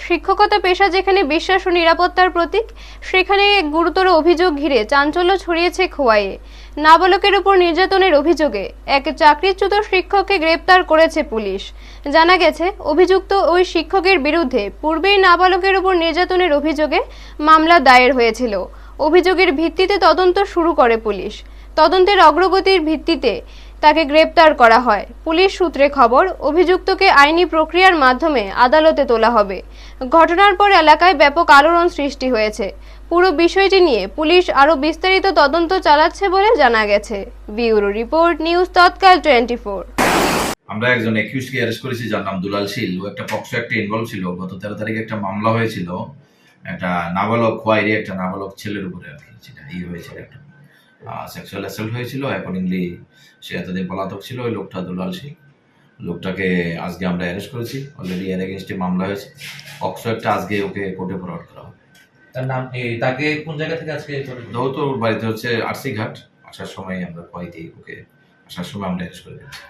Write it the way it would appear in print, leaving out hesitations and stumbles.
শিক্ষকতা পেশা যেখানে বিশ্বাস ও নিরাপত্তার প্রতীক, সেখানে এক গুরুতর অভিযোগ ঘিরে চাঞ্চল্য ছড়িয়েছে খোয়াইয়ে। নাবালকের উপর নির্যাতনের অভিযোগে এক চাকরিচ্যুত শিক্ষককে গ্রেপ্তার করেছে পুলিশ। জানা গেছে, অভিযুক্ত ওই শিক্ষকের বিরুদ্ধে পূর্বেই নাবালকের উপর নির্যাতনের অভিযোগে মামলা দায়ের হয়েছিল। অভিযোগের ভিত্তিতে তদন্ত শুরু করে পুলিশ। তদন্তের অগ্রগতির ভিত্তিতে তাকে গ্রেপ্তার করা হয়। পুলিশ সূত্রে খবর, অভিযুক্তকে আইনি প্রক্রিয়ার মাধ্যমে আদালতে তোলা হবে। ঘটনার পর এলাকায় ব্যাপক আলোড়ন সৃষ্টি হয়েছে। পুরো বিষয়টি নিয়ে পুলিশ আরও বিস্তারিত তদন্ত চালাচ্ছে বলে জানা গেছে। ব্যুরো রিপোর্ট, নিউজ তৎকাল 24। আমরা একজন একিউজকে অ্যারেস্ট করেছি যার নাম দুলাল শীল। ও একটা পক্সো অ্যাক্টে ইনভলভ ছিল। গত 13 তারিখে একটা মামলা হয়েছিল একটা নাবালক খোয়াইরে একটা নাবালক ছেলের উপরে আর কি, যেটা হয়েছিল একটা সেক্সুয়াল অ্যাসল্ট হয়েছিল। অ্যাকর্ডিংলি সে এতদিন পলাতক ছিল। ওই লোকটা দুলাল শীল, লোকটাকে আজকে আমরা অ্যারেস্ট করেছি। অলরেডি এর এগেইনস্টে মামলা হয়েছে। পক্সো একটা আজকে ওকে কোর্টে ফরওয়ার্ড করা হবে। তার নাম তাকে কোন জায়গা থেকে আজকে তো বাড়িতে হচ্ছে আরসি ঘাট। আসার সময় আমরা খোয়াইতে ওকে আসার সময় আমরা অ্যারেস্ট করে দিয়েছি।